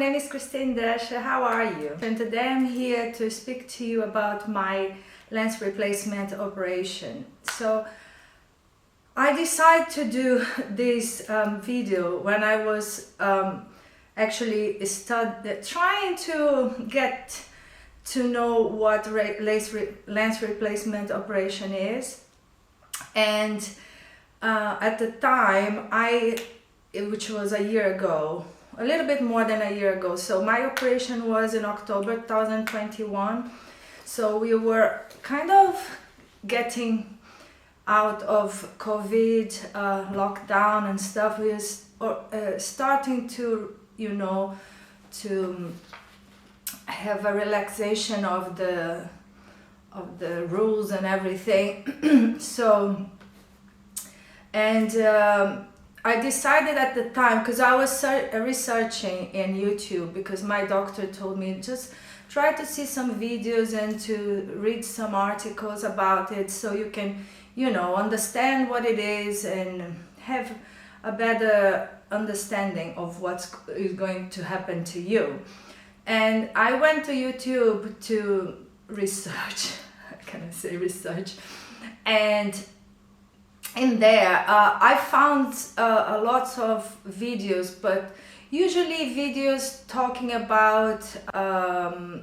name is Christine Dasher. How are you? And today I'm here to speak to you about my lens replacement operation. So I decided to do this video when I was actually trying to get to know what lens replacement operation is. And at the time, which was a year ago, a little bit more than a year ago. So my operation was in October 2021. So we were kind of getting out of COVID lockdown and stuff. We were starting to, to have a relaxation of the rules and everything. I decided at the time, because I was researching in YouTube, because my doctor told me just try to see some videos and to read some articles about it so you can, understand what it is and have a better understanding of what's going to happen to you. And I went to YouTube to research, can I say research? And in there, I found a lot of videos, but usually videos talking about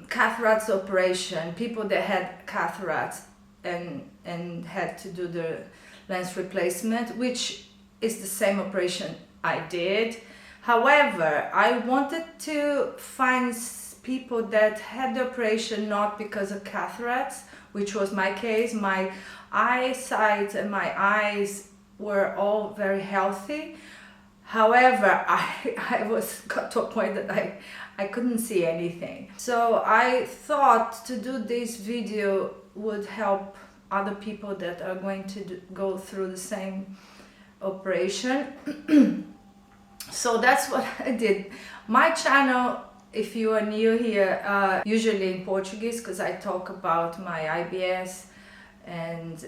cataracts operation, people that had cataracts and had to do the lens replacement, which is the same operation I did. However, I wanted to find people that had the operation not because of cataracts, which was my case. My eyesight and my eyes were all very healthy. However, I got to a point that I couldn't see anything. So I thought to do this video would help other people that are going to go through the same operation. So that's what I did. My channel, if you are new here, usually in Portuguese, because I talk about my IBS and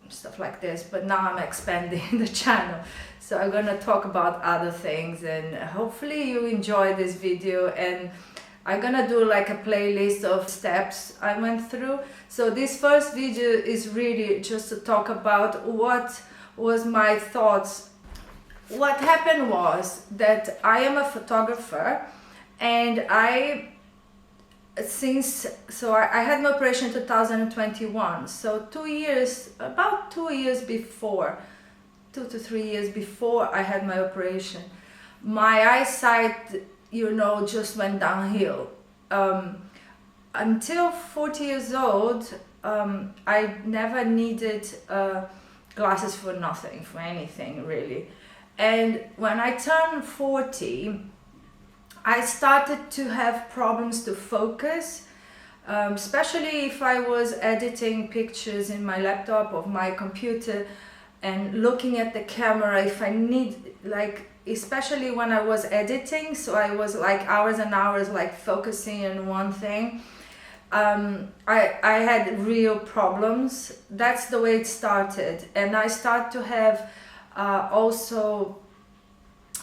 stuff like this, but now I'm expanding the channel, so I'm gonna talk about other things, and hopefully you enjoy this video. And I'm gonna do like a playlist of steps I went through. So this first video is really just to talk about what was my thoughts. What happened was that I am a photographer, and I had my operation in 2021, so about 2 years before, 2 to 3 years before I had my operation, my eyesight, just went downhill. Until 40 years old, I never needed glasses for nothing, for anything really. And when I turned 40, I started to have problems to focus, especially if I was editing pictures in my laptop or my computer and looking at the camera. If I need, especially when I was editing, so I was like hours and hours focusing on one thing, I had real problems. That's the way it started. And I started to have also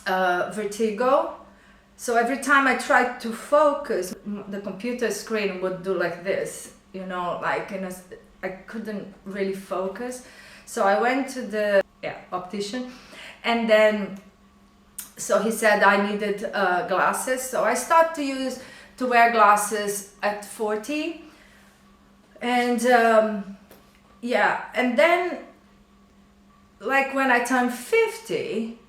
vertigo. So every time I tried to focus, the computer screen would do like this, I couldn't really focus. So I went to the optician, and then so he said I needed glasses. So I started to wear glasses at 40, and and then when I turned 50,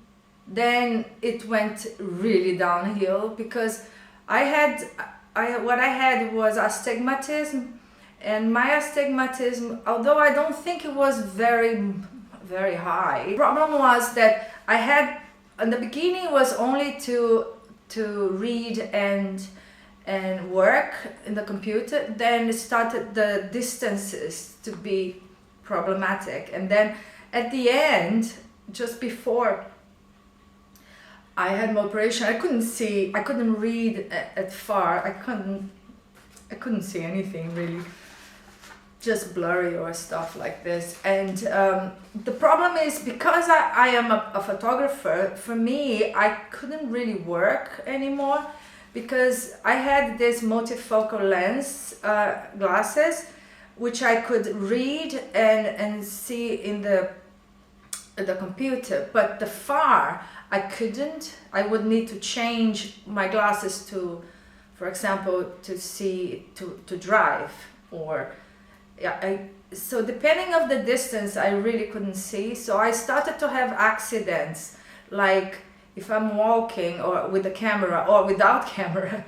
then it went really downhill, because what I had was astigmatism, and my astigmatism, although I don't think it was very, very high, the problem was that I had, in the beginning, it was only to read and work in the computer. Then it started the distances to be problematic, and then at the end, just before I had my operation, I couldn't read at far. I couldn't see anything really, just blurry or stuff like this. And the problem is, because I am a photographer, for me, I couldn't really work anymore, because I had this multifocal lens glasses, which I could read and see in the computer, but the far I couldn't. I would need to change my glasses to, for example, to see to drive, or so depending of the distance I really couldn't see. So I started to have accidents, like if I'm walking or with the camera or without camera,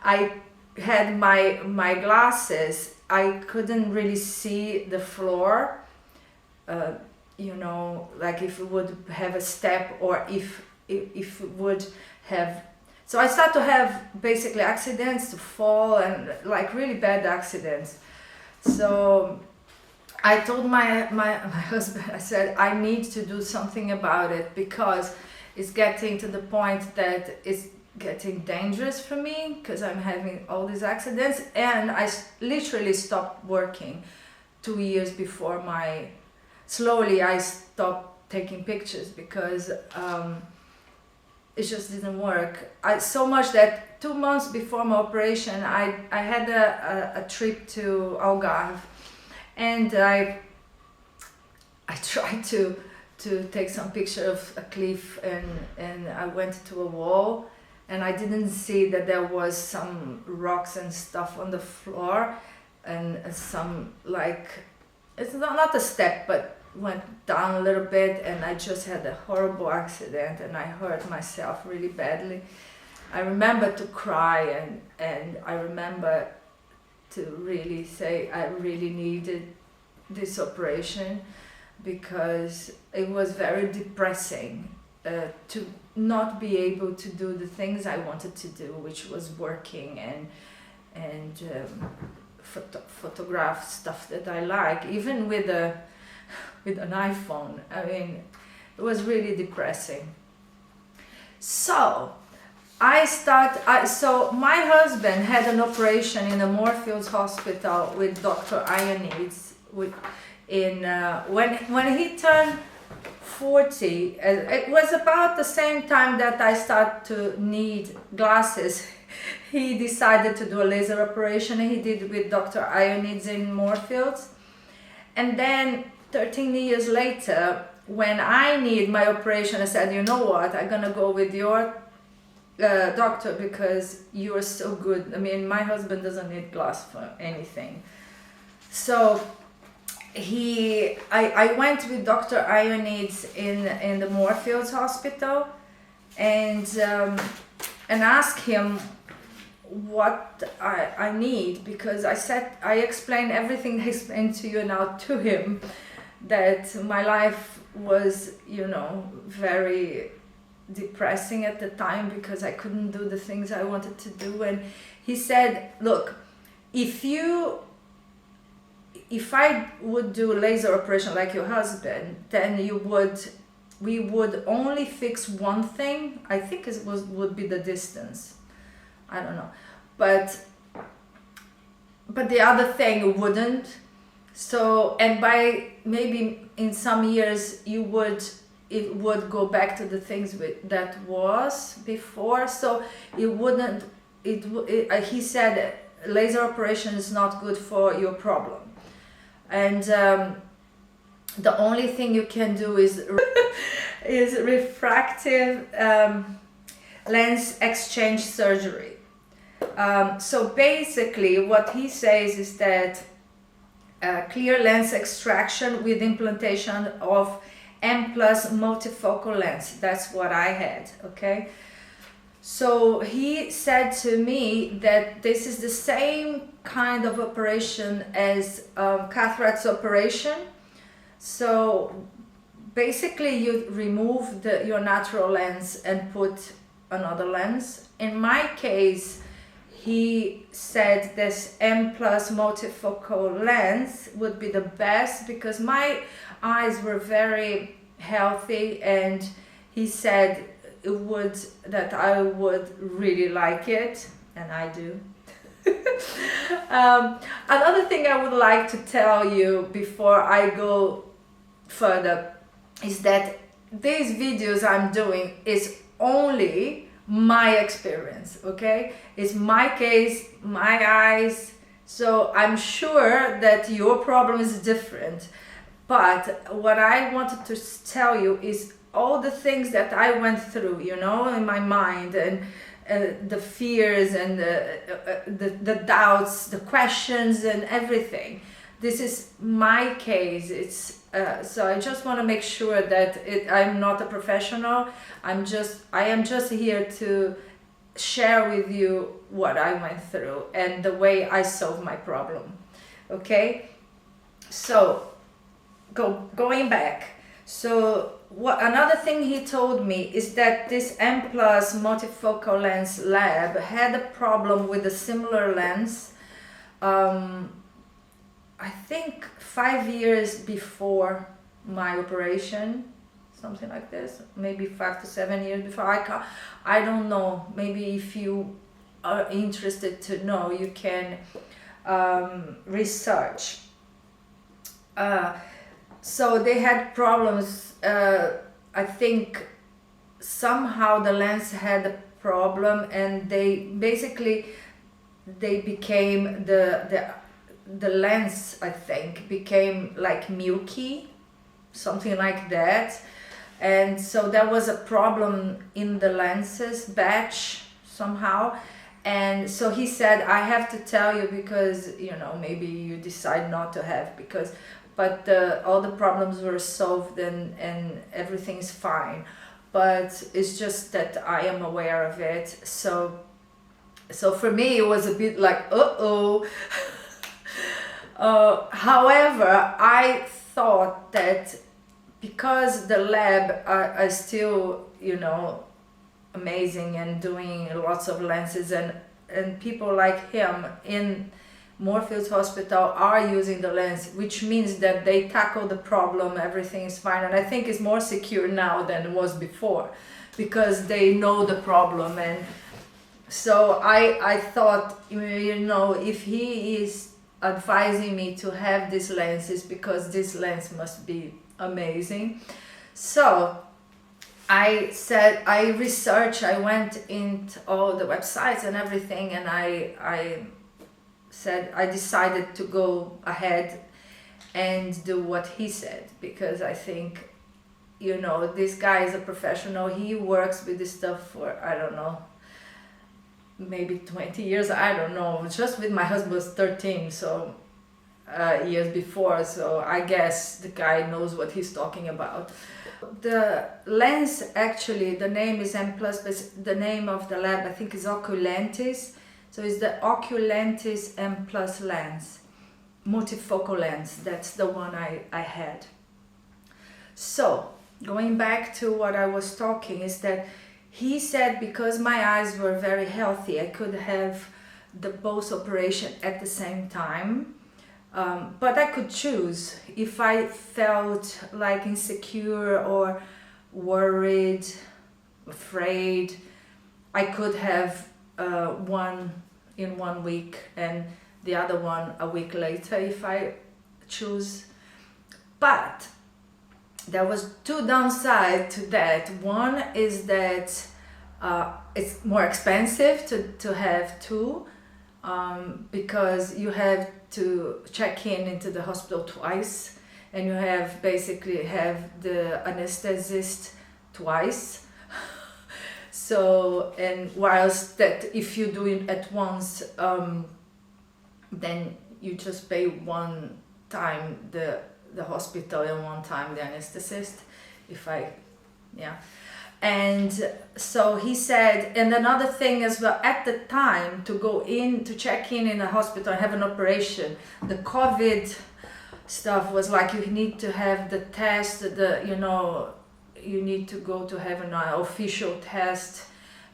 I had my glasses, I couldn't really see the floor, you know, like if it would have a step, or if it would have. So I started to have basically accidents, to fall, and like really bad accidents. So I told my husband, I said, I need to do something about it, because it's getting to the point that it's getting dangerous for me, because I'm having all these accidents. And I literally stopped working 2 years before slowly I stopped taking pictures, because it just didn't work. So much that 2 months before my operation, I had a trip to Algarve, and I tried to take some picture of a cliff, and I went to a wall, and I didn't see that there was some rocks and stuff on the floor, and some, like, it's not a step, but went down a little bit, and I just had a horrible accident, and I hurt myself really badly. I remember to cry, and I remember to really say I really needed this operation, because it was very depressing to not be able to do the things I wanted to do, which was working and photograph stuff that I like, even with an iPhone. I mean, it was really depressing. So so my husband had an operation in the Moorfields Hospital with Dr. Ionides when he turned 40. It was about the same time that I started to need glasses. He decided to do a laser operation, and he did with Dr. Ionides in Moorfields. And then 13 years later, when I need my operation, I said, you know what, I'm gonna go with your doctor, because you are so good. I mean, my husband doesn't need glass for anything. So I went with Dr. Ionides in the Moorfields Hospital, and asked him what I need, because I explained everything I explained to you now to him, that my life was, you know, very depressing at the time, because I couldn't do the things I wanted to do. And he said, look, if I would do a laser operation like your husband, then we would only fix one thing. I think it would be the distance. I don't know, but the other thing wouldn't. So, and by maybe in some years it would go back to the things that was before. So it wouldn't. He said laser operation is not good for your problem, and the only thing you can do is refractive lens exchange surgery. So basically what he says is that clear lens extraction with implantation of MPlus multifocal lens. That's what I had, okay? So he said to me that this is the same kind of operation as cataracts operation. So basically you remove your natural lens and put another lens. In my case, he said this MPlus multifocal lens would be the best, because my eyes were very healthy, and he said that I would really like it, and I do. Another thing I would like to tell you before I go further is that these videos I'm doing is only my experience, okay? It's my case, my eyes, so I'm sure that your problem is different. But what I wanted to tell you is all the things that I went through, you know, in my mind, and the fears and the doubts, the questions and everything. This is my case. It's so I just want to make sure that I'm not a professional. I am just here to share with you what I went through and the way I solved my problem. Okay? So going back. So what another thing he told me is that this MPlus multifocal lens lab had a problem with a similar lens. I think 5 years before my operation, something like this, maybe 5 to 7 years before. I don't know. Maybe if you are interested to know, you can research. So they had problems. I think somehow the lens had a problem, and they became the lens, I think, became like milky, something like that. And so there was a problem in the lenses batch somehow. And so he said, I have to tell you because, you know, maybe you decide not to have, but all the problems were solved and everything's fine. But it's just that I am aware of it. So for me, it was a bit like, uh-oh. However, I thought that because the lab are still, you know, amazing and doing lots of lenses, and people like him in Moorfields Hospital are using the lens, which means that they tackle the problem, everything is fine. And I think it's more secure now than it was before because they know the problem. And so I thought, you know, if he is advising me to have this lens, is because this lens must be amazing. So I said, I researched, I went into all the websites and everything, and I said, I decided to go ahead and do what he said, because I think, you know, this guy is a professional. He works with this stuff for, I don't know, maybe 20 years, I don't know. Just with my husband was 13, so years before, so I guess the guy knows what he's talking about. The lens, actually, the name is MPlus, but the name of the lab, I think, is Oculentis. So it's the Oculentis MPlus lens, multifocal lens. That's the one I had. So going back to what I was talking, is that he said because my eyes were very healthy, I could have the both operation at the same time. But I could choose if I felt like insecure or worried, afraid. I could have one in 1 week and the other one a week later if I choose. But there was two downsides to that. One is that it's more expensive to have two, because you have to check into the hospital twice, and you have basically have the anesthetist twice. So, and whilst that if you do it at once, then you just pay one time the hospital and one time the anesthetist, and so he said. And another thing as well, at the time to go in to check in a hospital and have an operation, the COVID stuff was like you need to have the test, you need to go to have an official test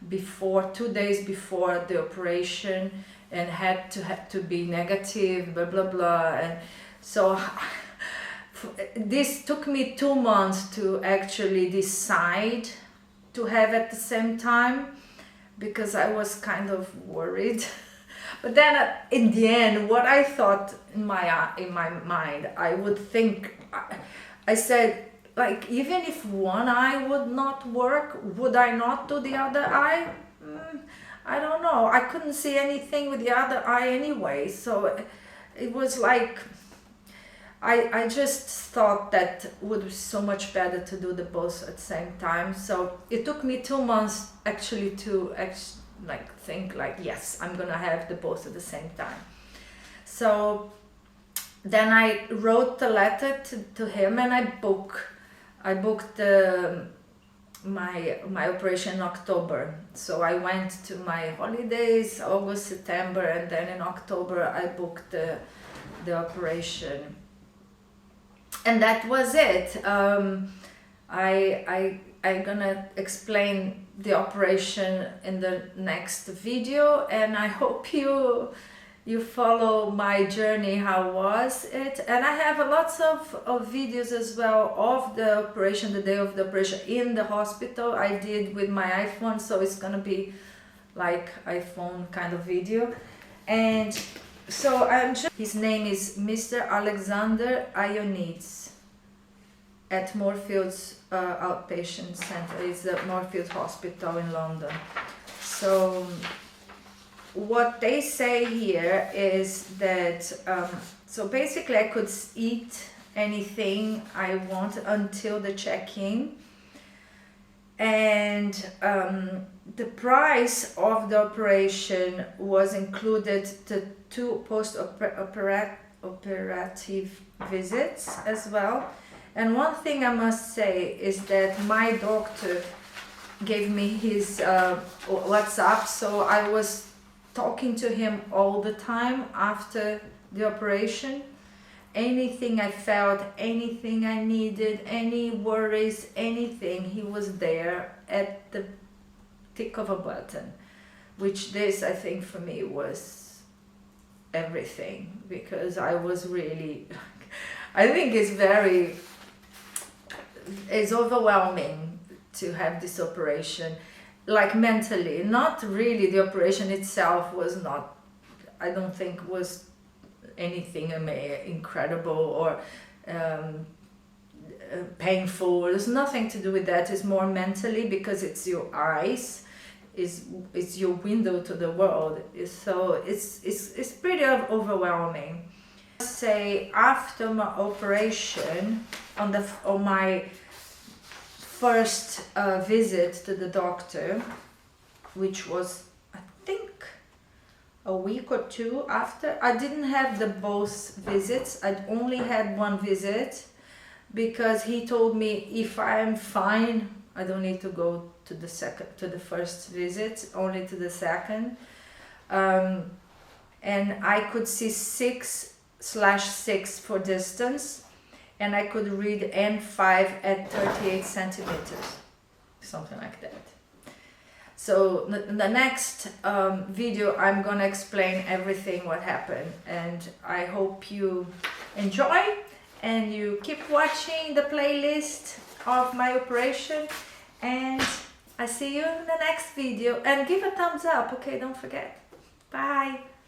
before 2 days before the operation, and had to be negative, blah blah blah. And so this took me 2 months to actually decide to have at the same time, because I was kind of worried. But then in the end, what I thought in my mind, I would think, I said, like, even if one eye would not work, would I not do the other eye? I don't know, I couldn't see anything with the other eye anyway, so it was like, I just thought that would be so much better to do the both at the same time. So it took me 2 months actually to think like, yes, I'm gonna have the both at the same time. So then I wrote the letter to him, and I booked my operation in October. So I went to my holidays, August, September, and then in October I booked the operation. And that was it. I'm gonna explain the operation in the next video, and I hope you follow my journey, how was it. And I have lots of videos as well of the operation, the day of the operation in the hospital. I did with my iPhone, so it's gonna be like iPhone kind of video. And so his name is Mr. Alexander Ionides at Moorfields Outpatient Center. It's the Moorfields Hospital in London. So what they say here is that, so basically I could eat anything I want until the check-in. And the price of the operation was included the 2 post-operative visits as well. And one thing I must say is that my doctor gave me his WhatsApp, so I was talking to him all the time after the operation. Anything I felt, anything I needed, any worries, anything, he was there at the tick of a button, which this, I think, for me was everything, because I was really, I think it's overwhelming to have this operation, like mentally. Not really, the operation itself was not, I don't think was anything incredible or painful. There's nothing to do with that. It's more mentally, because it's your eyes, it's your window to the world. So it's pretty overwhelming. Say after my operation, on my first visit to the doctor, which was I think a week or 2 after, I didn't have the both visits. I'd only had one visit, because he told me if I am fine, I don't need to go to the first visit, only to the second. And I could see 6/6 for distance, and I could read N5 at 38 centimeters, something like that. So in the next video, I'm gonna explain everything what happened, and I hope you enjoy and you keep watching the playlist of my operation, and I see you in the next video. And give a thumbs up, okay? Don't forget. Bye.